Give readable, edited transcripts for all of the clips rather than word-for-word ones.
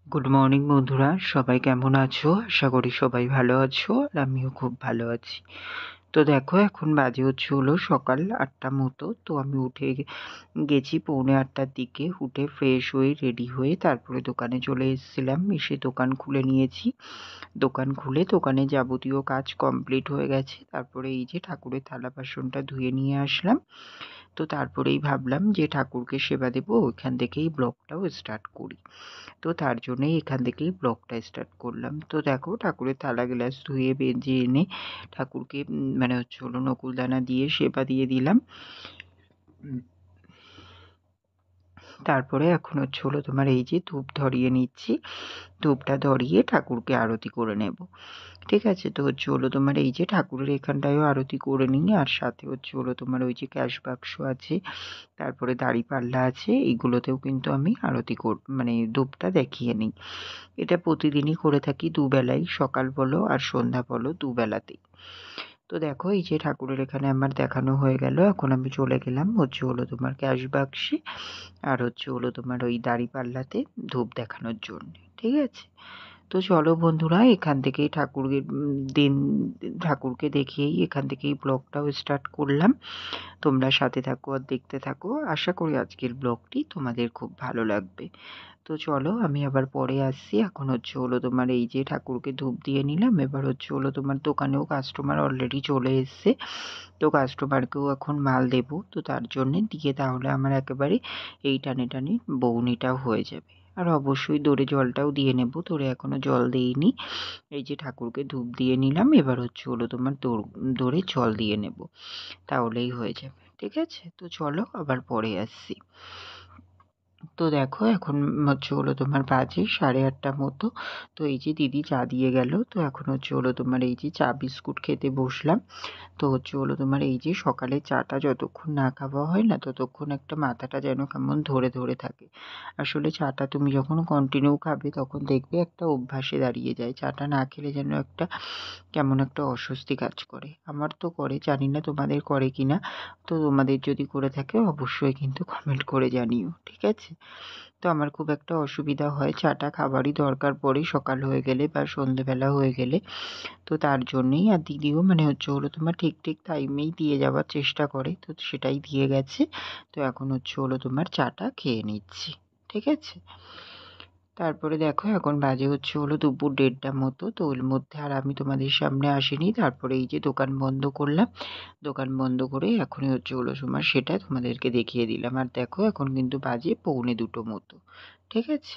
Good morning বন্ধুরা, সবাই কেমন আছো? আশা করি সবাই ভালো আছো আর আমিও খুব ভালো আছি। তো দেখো, এখন বাজে হলো সকাল ৮টা মতো। তো আমি উঠে গেছি পৌনে ৮টার দিকে। উঠে ফ্রেশ হয়ে রেডি হয়ে তারপরে দোকানে চলে এসেছিলাম। এসে দোকান খুলে নিয়েছি। দোকান খুলে দোকানে যাবতীয় কাজ কমপ্লিট হয়ে গেছে। তারপরে এই যে ঠাকুরের থালা বাসনটা ধুয়ে নিয়ে আসলাম। তো তারপরেই ভাবলাম যে ঠাকুরকে সেবা দেবো, ওইখান থেকেই ব্লগটাও স্টার্ট করি। তো তার জন্যই এখান থেকেই ব্লগটা স্টার্ট করলাম। তো দেখো, ঠাকুরের থালা গ্লাস ধুয়ে মেজে এনে ঠাকুরকে মানে নকুলদানা দিয়ে সেবা দিয়ে দিলাম। তারপরে এখন তোমার এই যে ধূপ ধরিয়ে নিচ্ছি। ধূপটা ধরিয়ে ঠাকুরকে আরতি করে নেব। ঠিক আছে, তো তোমার এই যে ঠাকুরের এখানটায়ও আরতি করে নিই, আর সাথে তোমার ওই যে ক্যাশ বাক্স আছে, তারপরে দাঁড়িপাল্লা আছে, এইগুলোতেও কিন্তু আমি আরতি মানে ধূপটা দেখিয়ে নিই। এটা প্রতিদিনই করে থাকি, দুবেলাই, সকাল বলো আর সন্ধ্যা বলো, দুবেলাতেই। তো দেখো, এই যে ঠাকুরের এখানে আমার দেখানো হয়ে গেল। এখন আমি চলে গেলাম তোমার ক্যাশ বাক্সে, আর তোমার ওই দাঁড়িপাল্লাতে ধূপ দেখানোর জন্য। ঠিক আছে, তো চলো বন্ধুরা, এখান থেকেই ঠাকুরকে দেখিয়েই এখান থেকেই ব্লগটাও স্টার্ট করলাম। তোমরা সাথে থাকো আর দেখতে থাকো। আশা করি আজকের ব্লগটি তোমাদের খুব ভালো লাগবে। তো চলো, আমি আবার পরে আসছি। এখন তোমার এই যে ঠাকুরকে ধূপ দিয়ে নিলাম। এবার তোমার দোকানেও কাস্টমার অলরেডি চলে এসছে। তো কাস্টমারকেও এখন মাল দেবো, তো তার জন্যে দিয়ে তাহলে আমার একেবারে এই টানে টানে বউনিটাও হয়ে যাবে। আর অবশ্যই দোরে জলটাও দিয়ে নেব, দোরে এখনো জল দিইনি। এই যে ঠাকুরকে ধূপ দিয়ে নিলাম, এবার তোমার দোরে জল দিয়ে নেব, তাহলেই হয়ে যাবে। ঠিক আছে, তো চলো আবার পরে আসছি। তো দেখো, এখন তোমার বাজে 8:30 মতো। তো এই যে দিদি চা দিয়ে গেল। তো এখন তোমার এই যে চা বিস্কুট খেতে বসলাম। তো তোমার এই যে সকালে চাটা যতক্ষণ না খাওয়া হয় না, ততক্ষণ একটা মাথাটা যেন কেমন ধরে ধরে থাকে। আসলে চাটা তুমি যখন কন্টিনিউ খাবে, তখন দেখবে একটা অভ্যাসে দাঁড়িয়ে যায়। চাটা না খেলে যেন একটা কেমন একটা অস্বস্তি কাজ করে। আমার তো করে, জানি না তোমাদের করে কিনা। তো তোমাদের যদি করে থাকে অবশ্যই কিন্তু কমেন্ট করে জানিও। ঠিক আছে, তো আমার খুব একটা অসুবিধা হয়, চাটা খাবারই দরকার পড়ে সকাল হয়ে গেলে বা সন্ধেবেলা হয়ে গেলে। তো তার জন্যেই, আর দিদিও মানে তোমার ঠিক ঠিক টাইমেই দিয়ে যাওয়ার চেষ্টা করে, তো সেটাই দিয়ে গেছে। তো এখন তোমার চাটা খেয়ে নিচ্ছি। ঠিক আছে, তারপরে দেখো, এখন বাজে দুপুর 1:30 মতো। তো ওর মধ্যে আর আমি তোমাদের সামনে আসিনি। তারপরে এই যে দোকান বন্ধ করলাম। দোকান বন্ধ করে এখনই তোমার সেটা তোমাদেরকে দেখিয়ে দিলাম। আর দেখো, এখন কিন্তু বাজে 1:45 মতো। ঠিক আছে,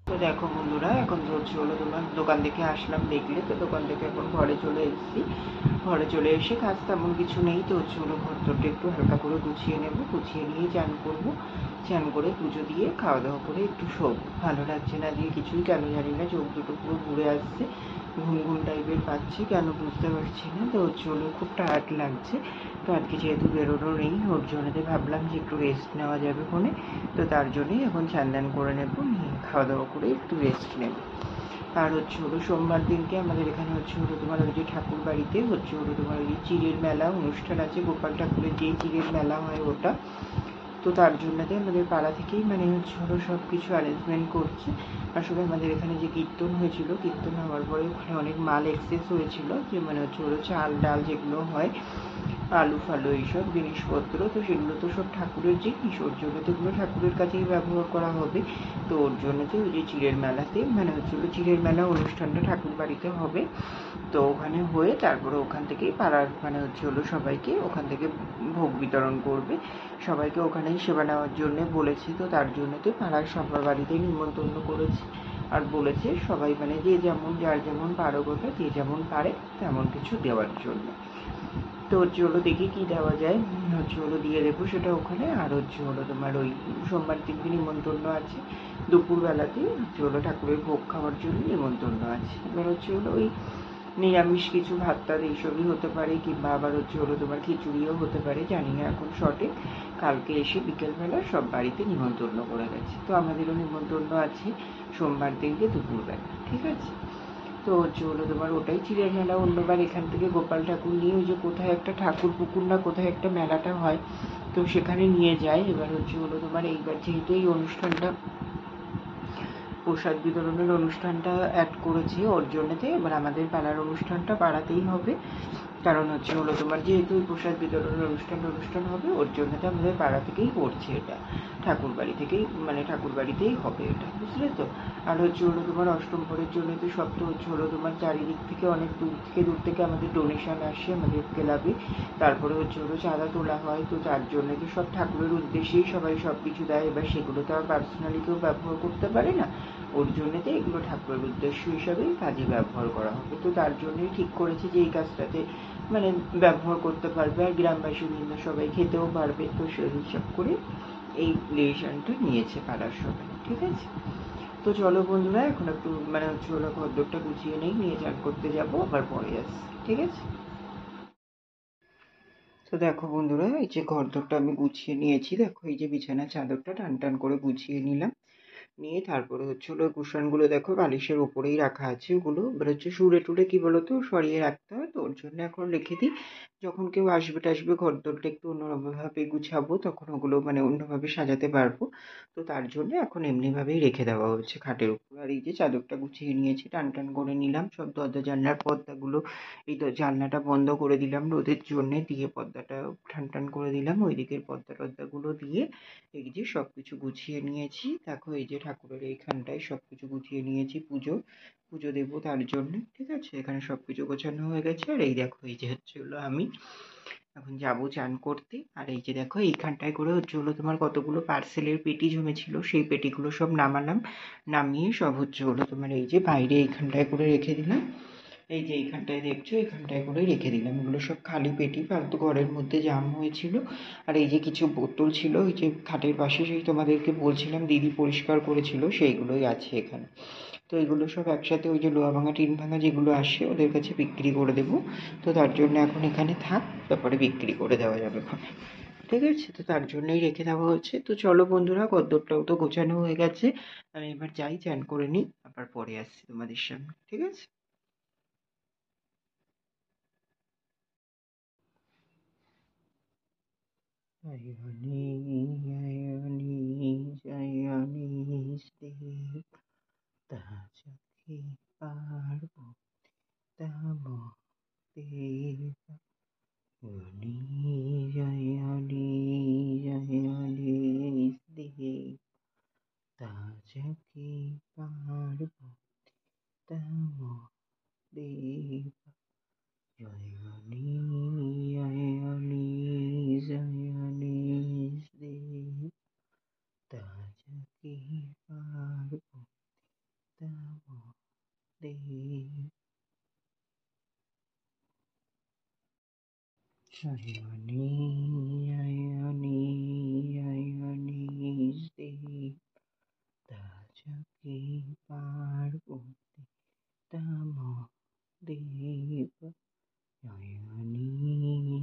তো দেখো বন্ধুরা, এখন তো তোমার দোকান থেকে আসলাম, দেখলে তো। দোকান থেকে এখন ঘরে চলে এসেছি। ঘরে চলে এসে কাজ তেমন কিছু নেই, তো ঘর তোরটা একটু হালকা করে গুছিয়ে নেব। গুছিয়ে নিয়ে চান করবো। চান করে পুজো দিয়ে খাওয়া দাওয়া করে একটু শোবো। ভালো লাগছে না দিয়ে কিছুই, কেন জানি না, চোখ দুটো পুরো ঘুরে আসছে, ঘুম ঘুম টাইপের পাচ্ছি, কেন বুঝতে পারছি না। তো খুব টায়ার্ড লাগছে। তো আজকে যেহেতু বেরোনো নেই, ওর জন্যতে ভাবলাম যে একটু রেস্ট নেওয়া যাবে ফোনে। তো তার জন্যই এখন চান করে নেবো, নিয়ে খাওয়া দাওয়া করে একটু রেস্ট নেব। আর সোমবার দিনকে আমাদের এখানে তোমার ওই যে ঠাকুর বাড়িতে তোমার ওই চিড়ের মেলা অনুষ্ঠান আছে, গোপাল ঠাকুরের যেই চিড়ের মেলা হয় ওটা। তো তার জন্যতে আমাদের পাড়া থেকেই মানে সব কিছু অ্যারেঞ্জমেন্ট করছে। আসলে আমাদের এখানে যে কীর্তন হয়েছিল, কীর্তন হওয়ার পরে ওখানে অনেক মাল এক্সেস হয়েছিল, যে মানে চাল ডাল যেগুলো হয়, আলু ফালু এইসব জিনিসপত্র। তো সেগুলো তো সব ঠাকুরের জিনিস, ওর জন্য তো এগুলো ঠাকুরের কাছেই ব্যবহার করা হবে। তো ওর জন্যতে ওই যে চিড়ের মেলাতে মানে চিড়ের মেলা অনুষ্ঠানটা ঠাকুর বাড়িতে হবে। তো ওখানে হয়ে তারপরে ওখান থেকেই পাড়ার মানে সবাইকে ওখান থেকে ভোগ বিতরণ করবে। সবাইকে ওখানেই সেবা নেওয়ার জন্য বলেছে। তো তার জন্য তো পাড়ার সবার বাড়িতেই নিমন্ত্রণ করেছে। আর বলেছে সবাই মানে যে যেমন, যার যেমন পারগতা, যে যেমন পারে তেমন কিছু দেওয়ার জন্য। তো দেখি কি দেওয়া যায়, দিয়ে দেবো সেটা ওখানে। আর তোমার ওই সোমবার দিনকে নিমন্ত্রণ আছে দুপুরবেলাতে, ঠাকুরের ভোগ খাওয়ার জন্য নিমন্ত্রণ আছে। এবার ওই নিরামিষ কিছু ভাত টাত এইসবই হতে পারে, কিংবা আবার তোমার খিচুড়িও হতে পারে, জানি না এখন সঠিক। কালকে এসে বিকেলবেলা সব বাড়িতে নিমন্ত্রণ করে গেছে। তো আমাদেরও নিমন্ত্রণ আছে সোমবার দিনকে দুপুরবেলা। ঠিক আছে, তো তোমার ওটাই চিড়িয়ার মেলা। অন্যবার এখান থেকে গোপাল ঠাকুর নিয়ে ওই যে কোথায় একটা ঠাকুর পুকুর না কোথায় একটা মেলাটা হয়, তো সেখানে নিয়ে যায়। এবার তোমার এইবার যেহেতু এই অনুষ্ঠানটা প্রসাদ বিতরণের অনুষ্ঠানটা অ্যাড করেছি ওর জন্যতে। এবার আমাদের পাড়ার অনুষ্ঠানটা পাড়াতেই হবে, কারণ তোমার যেহেতু ওই প্রসাদ বিতরণের অনুষ্ঠান হবে, ওর জন্যতে আমাদের পাড়া থেকেই করছে এটা, ঠাকুরবাড়ি থেকেই, মানে ঠাকুরবাড়িতেই হবে এটা, বুঝলে তো। আর তোমার অষ্টম প্রহরের জন্য তো সব তো তোমার চারিদিক থেকে, অনেক দূর থেকে আমাদের ডোনেশন আসে আমাদের ক্লাবে। তারপরে চাঁদা তোলা হয়, তো তার জন্য তো সব ঠাকুরের উদ্দেশ্যেই সবাই সব কিছু দেয়। এবার সেগুলো তো আর পার্সোনালি কেউ ব্যবহার করতে পারে না, ওর জন্যতে এগুলো ঠাকুরের উদ্দেশ্য হিসাবেই কাজে ব্যবহার করা হবে। তো তার জন্যই ঠিক করেছি যে এই কাজটাতে মানে ব্যবহার করতে পারবে, আর গ্রামবাসী বৃন্দ সবাই খেতেও পারবে। তো সেই হিসাব করে এই ডিসিশনটা নিয়েছে পাড়ার সবাই, ঠিক আছে। তো চলো বন্ধুরা, এখন একটু ঘরদোরটা গুছিয়ে নিয়ে চান করতে যাবো, আবার পরে আসছি, ঠিক আছে। তো দেখো বন্ধুরা, এই যে ঘরদোরটা আমি গুছিয়ে নিয়েছি, দেখো এই যে বিছানার চাদরটা টান করে গুছিয়ে নিলাম, নিয়ে তারপরে কুশনগুলো দেখো বালিশের উপরেই রাখা আছে। ওগুলো এবার সুরে টুরে কি বলতো সরিয়ে রাখতে হয়, তো ওর জন্য এখন রেখে দিই। যখন কেউ আসবে টাসবে ঘরদোরটা একটু অন্যভাবে গুছাবো, তখন ওগুলো অন্যভাবে সাজাতে পারবো। তো তার জন্য এখন এমনিভাবেই রেখে দেওয়া হচ্ছে খাটের উপর। আর এই যে চাদরটা গুছিয়ে নিয়েছি, টান করে নিলাম সব দরজা জানলার পর্দাগুলো, এই জানলাটা বন্ধ করে দিলাম রোদের জন্যে, দিয়ে পর্দাটা টান করে দিলাম, ওই দিকের পর্দাগুলো দিয়ে এই যে সব কিছু গুছিয়ে নিয়েছি। দেখো এই যে ঠাকুরের এইখানটায় সব কিছু গুছিয়ে নিয়েছি, পুজো দেবো তার জন্য, ঠিক আছে। এখানে সব কিছু গোছানো হয়ে গেছে। আর এই দেখো এই যে আমি এখন যাবো চান করতে। আর এই যে দেখো এইখানটায় করে তোমার কতগুলো পার্সেলের পেটি জমেছিল, সেই পেটিগুলো সব নামালাম, নামিয়ে সব তোমার এই যে বাইরে এইখানটায় করে রেখে দিলাম। এই যে এইখানটায় দেখছো, এইখানটায় করে রেখে দিলাম। এগুলো সব খালি পেটি, ফালতু ঘরের মধ্যে জাম হয়েছিল। আর এই যে কিছু বোতল ছিল ওই যে খাটের পাশে, সেই তোমাদেরকে বলছিলাম দিদি পরিষ্কার করেছিল, সেইগুলোই আছে এখানে। তো এগুলো সব একসাথে ওই যে লোহা ভাঙা টিন ভাঙা যেগুলো আসে ওদের কাছে বিক্রি করে দেবো। তো তার জন্য এখন এখানে থাক, তারপরে বিক্রি করে দেওয়া যাবে ওখানে, ঠিক আছে। তো তার জন্যই রেখে দেওয়া হচ্ছে। তো চলো বন্ধুরা, গদ্দরটাও তো গোছানো হয়ে গেছে, আমি এবার যাই চান করে নিই, আবার পরে আসছি তোমাদের সামনে, ঠিক আছে। Ayani, ayani, ayani, stay. Tajaki parbo, tamo, stay. Ayani, ayani, ayani, stay. Tajaki parbo, tamo, stay. Ayani, ayani, ayani, stay. Tajaki parbo, tamo, stay. Ayani, ayani, ayani, stay. Tajaki parbo, tamo, deep. Ayani,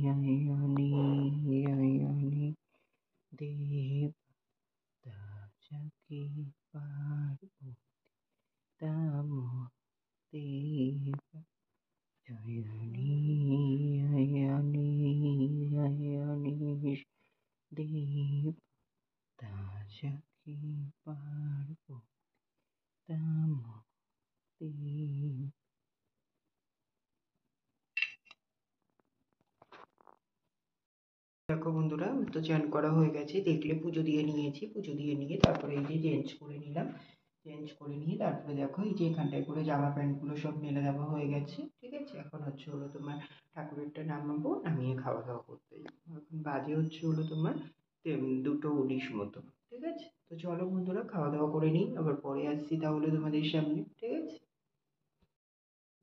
ayani, ayani, deep. Tajaki parbo, tamo, deep. Ayani, ayani, ayani, deep. Tajaki parbo, tamo, deep. দেখো বন্ধুরা, তো চান করা হয়ে গেছে, দেখলে পুজো দিয়ে নিয়েছি, পুজো দিয়ে নিয়ে তারপরে এই যে চেঞ্জ করে নিলাম, চেঞ্জ করে নিয়ে তারপরে দেখো এই যে এখানটায় করে জামা প্যান্টগুলো সব মেলে দেওয়া হয়ে গেছে, ঠিক আছে। এখন তোমার ঠাকুরেরটা নামাবো, নামিয়ে খাওয়া দাওয়া করতে যাবো। এখন বাজে তোমার 2:19 মতো, ঠিক আছে। তো চলো বন্ধুরা, খাওয়া দাওয়া করে নিই, আবার পরে আসছি তাহলে তোমাদের সামনে, ঠিক আছে।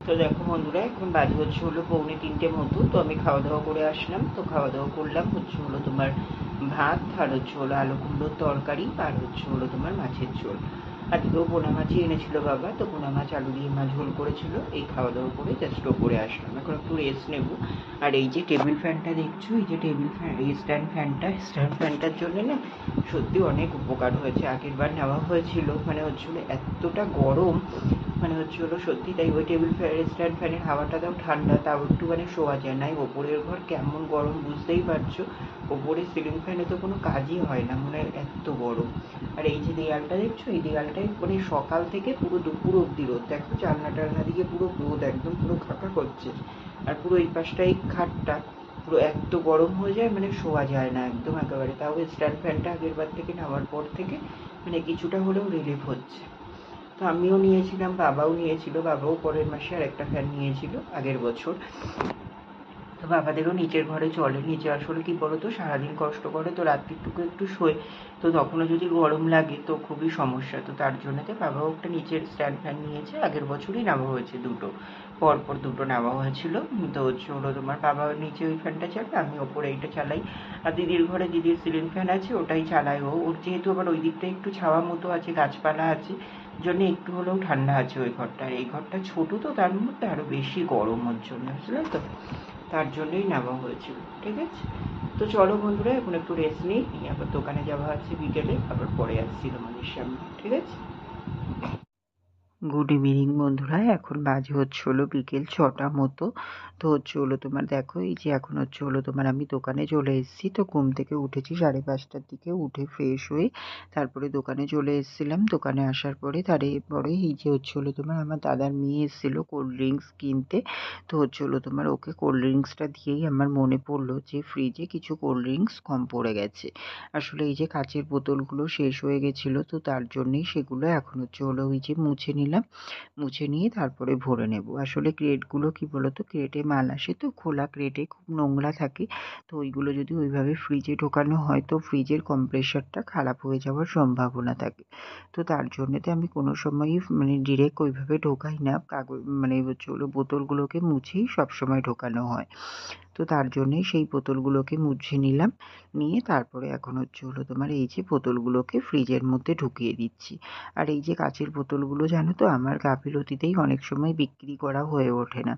তো দেখো বন্ধুরা, এখন বাজে 2:45 মতো। তো আমি খাওয়া দাওয়া করে আসলাম, তো খাওয়া দাওয়া করলাম তোমার ভাত, আর আলু কুমড়োর তরকারি, আর তোমার মাছের ঝোল। আজকেও পোনা মাছই এনেছিল বাবা, তো পোনা মাছ আলু দিয়ে ঝোল করেছিল। এই খাওয়া দাওয়া করে জাস্ট ওপরে আসলাম, এখন একটু রেস্ট নেবো। আর এই যে টেবিল ফ্যানটা দেখছো, এই যে টেবিল ফ্যান, এই স্ট্যান্ড ফ্যানটার জন্য না সত্যি অনেক উপকার হয়েছে। আগের বার নেওয়া হয়েছিল, এতটা গরম, মানে হচ্ছে হলো সত্যি তাই। ওই টেবিল স্ট্যান্ড ফ্যানের হাওয়াটাতেও ঠান্ডা, তাও একটু মানে শোয়া যায় না। ওপরের ঘর কেমন গরম বুঝতেই পারছো। ওপরে সিলিং ফ্যানে তো কোনো কাজই হয় না, মানে এত গরম। আর এই যে দেয়ালটা দেখছো, এই দেয়ালটায় মানে সকাল থেকে পুরো দুপুর অব্দি রোদ। দেখো জানলা টালনা দিয়ে পুরো রোদ, একদম পুরো খাকা করছে। আর পুরো এই পাশটা এই খাটটা পুরো এত গরম হয়ে যায়, মানে শোয়া যায় না একদম একেবারে। তাও স্ট্যান্ড ফ্যানটা আগের বার থেকে নেওয়ার পর থেকে মানে কিছুটা হলেও রিলিফ হচ্ছে। তো আমিও নিয়েছিলাম, বাবাও নিয়েছিল, বাবাও পরের মাসে আর একটা ফ্যান নিয়েছিল আগের বছর। তো বাবাদেরও নিচের ঘরে চলে। নিচে আসলে কি বলতো, সারাদিন কষ্ট করে তো রাত্রিটুকু একটু শোয়, তো তখনও যদি গরম লাগে তো খুবই সমস্যা। তো তার জন্যতে বাবাও একটা নিচের স্ট্যান্ড ফ্যান নিয়েছে। আগের বছরই নেওয়া হয়েছে দুটো, পরপর দুটো নেওয়া হয়েছিল। তো হলো তোমার বাবা নিচে ওই ফ্যানটা চালায়, আমি ওপরে এইটা চালাই। আর দিদির ঘরে দিদির সিলিং ফ্যান আছে, ওটাই চালায় ও। ওর যেহেতু আবার ওই দিকটা একটু ছাওয়া মতো আছে, গাছপালা আছে, জন্য একটু হলেও ঠান্ডা আছে ওই ঘরটা। আর এই ঘরটা ছোটো, তো তার মধ্যে আরও বেশি গরম ওর জন্য, বুঝলে তো। তার জন্যই নেওয়া হয়েছিল। ঠিক আছে, তো চলো বন্ধুরা, এখন একটু রেস্ট নিই, আবার দোকানে যাওয়া আছে বিকেলে, আবার পরে আসছি তোমাদের সামনে। ঠিক আছে। গুড ইভিনিং বন্ধুরা, এখন বাজে হচ্ছে হলো বিকেল 6টা মতো। তো হচ্ছে হলো তোমার দেখো, এই যে এখন হচ্ছে হলো তোমার আমি দোকানে চলে এসেছি। তো ঘুম থেকে উঠেছি 5:30টার দিকে, উঠে ফ্রেশ হয়ে তারপরে দোকানে চলে এসেছিলাম। দোকানে আসার পরে তারপরে এই যে হচ্ছে হলো তোমার আমার দাদার মেয়ে এসেছিলো কোল্ড ড্রিঙ্কস কিনতে। তো হচ্ছে হলো তোমার ওকে কোল্ড ড্রিঙ্কসটা দিয়েই আমার মনে পড়লো যে ফ্রিজে কিছু কোল্ড ড্রিঙ্কস কম পড়ে গেছে। আসলে এই যে কাচের বোতলগুলো শেষ হয়ে গেছিলো, তো তার জন্যেই সেগুলো এখন হচ্ছে হলো ওই যে মুছে নিলাম। মুছে নিয়ে তারপরে ভরে নেব। আসলে ক্রেটগুলো কি বলতো, ক্রেটে মাল আসে, তো খোলা ক্রেটে খুব নোংরা থাকে। তো ওইগুলো যদি ওইভাবে ফ্রিজে ঢোকানো হয়, তো ফ্রিজের কম্প্রেসারটা খারাপ হয়ে যাওয়ার সম্ভাবনা থাকে। তো তার জন্যেতে আমি কোনো সময়ই মানে ডিরেক্ট ওইভাবে ঢোকাই না। মানে হচ্ছে হলো বোতলগুলোকে মুছেই সবসময় ঢোকানো হয়। তো তার জন্যেই সেই বোতলগুলোকে মুছে নিলাম। নিয়ে তারপরে এখন হচ্ছে হলো তোমার এই যে বোতলগুলোকে ফ্রিজের মধ্যে ঢুকিয়ে দিচ্ছি। আর এই যে কাচের বোতলগুলো জানো তো, আমার গাফিলতিতেই অনেক সময় বিক্রি করা হয়ে ওঠে না।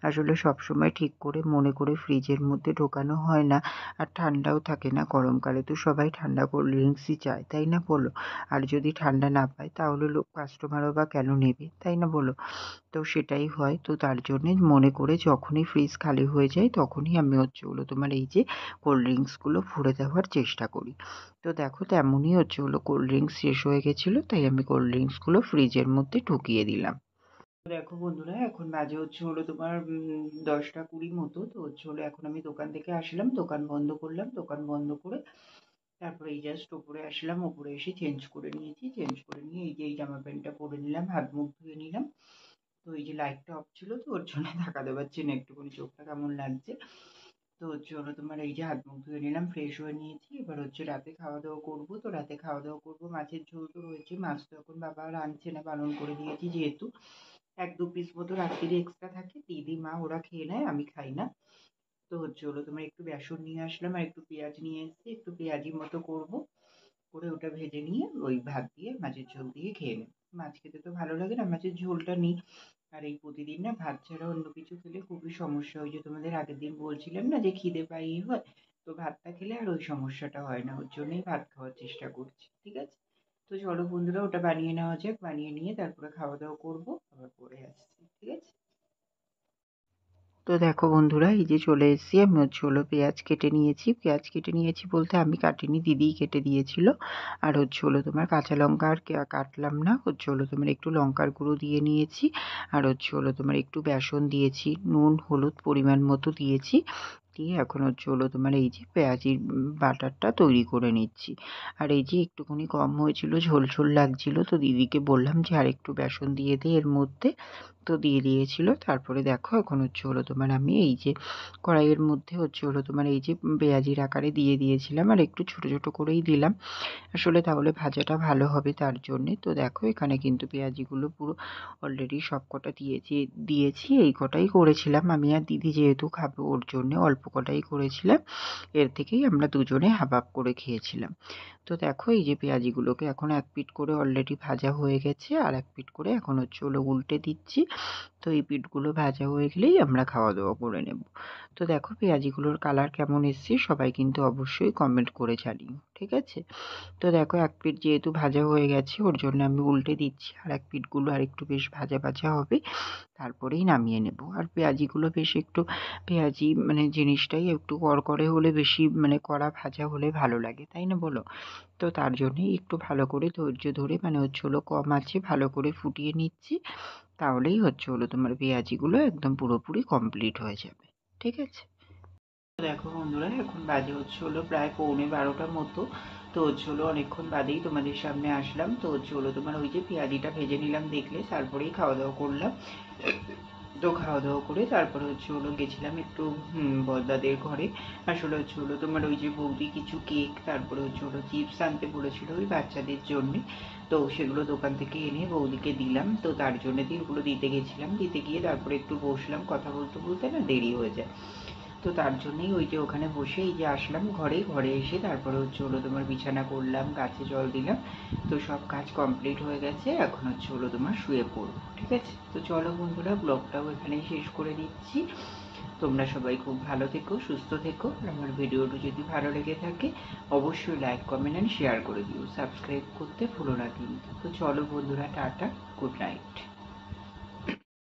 আসলে সবসময় ঠিক করে মনে করে ফ্রিজের মধ্যে ঢোকানো হয় না। আর ঠান্ডাও থাকে না, গরমকালে তো সবাই ঠান্ডা কোল্ড ড্রিঙ্কসই চায়, তাই না বলো? আর যদি ঠান্ডা না পায় তাহলে কাস্টমারও বা কেন নেবে, তাই না বলো? তো সেটাই হয়। তো তার জন্যে মনে করে যখনই ফ্রিজ খালি হয়ে যায়, তখনই আমি হচ্ছে হলো তোমার এই যে কোল্ড ড্রিঙ্কসগুলো ভরে দেওয়ার চেষ্টা করি। তো দেখো তেমনই হচ্ছে হলো কোল্ড ড্রিঙ্কস শেষ হয়ে গেছিলো, তাই আমি কোল্ড ড্রিঙ্কসগুলো ফ্রিজের মধ্যে ঢুকিয়ে দিলাম। দেখো বন্ধুরা, এখন বাজে হচ্ছে হলো তোমার 10টা 20 মতো। তো হচ্ছে হলো এখন আমি দোকান থেকে আসলাম, দোকান বন্ধ করলাম। দোকান বন্ধ করে তারপরে এই জাস্ট ওপরে আসলাম। ওপরে এসে চেঞ্জ করে নিয়েছি। চেঞ্জ করে নিয়ে এই যে এই জামা প্যান্টটা পরে নিলাম, হাত মুখ ধুয়ে নিলাম। তো এই যে লাইটটা অফ ছিল, তো ওর জন্য তাকাতে পারছি না, একটুখানি চোখটা কেমন লাগছে। তো হচ্ছে হলো তোমার এই যে হাত মুখ ধুয়ে নিলাম, ফ্রেশ হয়ে নিয়েছি। এবার হচ্ছে রাতে খাওয়া দাওয়া করবো। তো রাতে খাওয়া দাওয়া করবো, মাছের ঝোল তো রয়েছে। মাছ তো এখন বাবা আর আনছে না, বারণ করে দিয়েছি যেহেতু। 1-2 পিস মতো রাত্রিরে এক্সট্রা থাকে, দিদি মা ওরা খেয়ে নেয়, আমি খাই না। তো হচ্ছে হলো তোমার একটু বেসন নিয়ে আসলাম, আর একটু পেঁয়াজ নিয়ে এসেছি, একটু পেঁয়াজি মতো করবো। করে ওটা ভেজে নিয়ে ওই ভাত দিয়ে মাছের ঝোল দিয়ে খেয়ে নেব। মাছ খেতে তো ভালো লাগে না, মাছের ঝোলটা নিই। আর এই প্রতিদিন না ভাত ছাড়া অন্য কিছু খেলে খুবই সমস্যা। ওই যে তোমাদের আগের দিন বলছিলাম না যে খিদে পাই হয়, তো ভাতটা খেলে আর ওই সমস্যাটা হয় না। ওর জন্যই ভাত খাওয়ার চেষ্টা করছি। ঠিক আছে, তো চলো বন্ধুরা, ওটা বানিয়ে নেওয়া যাক। বানিয়ে নিয়ে তারপরে খাওয়া দাওয়া করবো, আবার পরে আসছি। ঠিক আছে। তো দেখো বন্ধুরা, এই যে চলে এসেছি। আমি হচ্ছে হলো পেঁয়াজ কেটে নিয়েছি। পেঁয়াজ কেটে নিয়েছি বলতে আমি কাটিনি, দিদিই কেটে দিয়েছিল। আর হচ্ছে হলো তোমার কাঁচা লঙ্কা আর কাটলাম না। হচ্ছে হলো তোমার একটু লঙ্কার গুঁড়ো দিয়ে নিয়েছি। আর হচ্ছে হলো তোমার একটু বেসন দিয়েছি, নুন হলুদ পরিমাণ মতো দিয়েছি। দিয়ে এখন হচ্ছে হলো তোমার এই যে পেঁয়াজির বাটারটা তৈরি করে নিচ্ছি। আর এই যে একটুখানি কম হয়েছিল, ঝোল ঝোল লাগছিল, তো দিদিকে বললাম যে আর একটু বেসন দিয়ে দে এর মধ্যে। তো দিয়ে দিয়েছিল। তারপরে দেখো এখন হচ্ছে হলো তোমার আমি এই যে কড়াইয়ের মধ্যে হচ্ছে হলো তোমার এই যে পেঁয়াজির আকারে দিয়ে দিয়েছিলাম, আর একটু ছোট ছোট করেই দিলাম। আসলে তাহলে ভাজাটা ভালো হবে তার জন্যে। তো দেখো এখানে কিন্তু পেঁয়াজিগুলো পুরো অলরেডি সব কটা দিয়েছি। এই কটাই করেছিলাম আমি আর দিদি, যেহেতু খাবো ওর জন্যে অল্প কটাই করেছিলাম। এর থেকেই আমরা দুজনে হাফ হাফ করে খেয়েছিলাম। তো দেখো এই যে পেঁয়াজিগুলোকে এখন এক পিঠ করে অলরেডি ভাজা হয়ে গেছে, আর এক পিঠ করে এখন হচ্ছে হলো উল্টে দিচ্ছি। তো এই পিঠগুলো ভাজা হয়ে গেলেই আমরা খাওয়া দাওয়া করে নেব। তো দেখো পেঁয়াজিগুলোর কালার কেমন এসছে সবাই কিন্তু অবশ্যই কমেন্ট করে জানিও, ঠিক আছে? তো দেখো এক পিঠ যেহেতু ভাজা হয়ে গেছে ওর জন্য আমি উল্টে দিচ্ছি, আর এক পিঠগুলো আর একটু বেশ ভাজা ভাজা হবে, তারপরেই নামিয়ে নেব। আর পেঁয়াজিগুলো বেশ একটু পেঁয়াজি মানে জিনিসটাই একটু কড়কড়ে হলে বেশি মানে কড়া ভাজা হলে ভালো লাগে, তাই না বলো? তো তার জন্যই একটু ভালো করে ধৈর্য ধরে মানে হচ্ছে হলো কম আঁচে ভালো করে ফুটিয়ে নিচ্ছি। তাহলেই হচ্ছে হলো তোমার পেঁয়াজিগুলো একদম পুরোপুরি কমপ্লিট হয়ে যাবে, ঠিক আছে? দেখো বন্ধুরা এখন বাজে হচ্ছে হলো প্রায় 11:45 মতো। তো হচ্ছে হলো অনেকক্ষণ বাদেই তোমাদের সামনে আসলাম। তো হচ্ছে হলো তোমার ওই যে পেঁয়াজিটা ভেজে নিলাম দেখলে, তারপরেই খাওয়া দাওয়া করলাম। তো খাওয়া দাওয়া করে তারপরে হচ্ছে হলো গেছিলাম একটু বড়দাদের ঘরে। আসলে হচ্ছে হলো তোমার ওই যে বৌদি কিছু কেক তারপরে হচ্ছে হলো চিপস আনতে বলেছিল ওই বাচ্চাদের জন্যে। তো সেগুলো দোকান থেকে এনে বৌদিকে দিলাম। তো তার জন্য ওগুলো দিতে গেছিলাম, দিতে গিয়ে তারপরে একটু বসলাম, কথা বলতে বলতে না দেরি হয়ে যায়। তো তার জন্যই ওই যে ওখানে বসে এই যে আসলাম ঘরে, ঘরে এসে তারপরে হচ্ছে হলো তোমার বিছানা করলাম, গাছে জল দিলাম। তো সব কাজ কমপ্লিট হয়ে গেছে, এখন হচ্ছে হলো তোমার শুয়ে পড়বো, ঠিক আছে? তো চলো বন্ধুরা ব্লগটাও এখানেই শেষ করে দিচ্ছি। তোমরা সবাই খুব ভালো থেকো, সুস্থ থেকো, আর আমার ভিডিওটি যদি ভালো লেগে থাকে অবশ্যই লাইক কমেন্ট অ্যান্ড শেয়ার করে দিও, সাবস্ক্রাইব করতে ভুলো না কিন্তু। তো চলো বন্ধুরা, টাটা, গুড নাইট।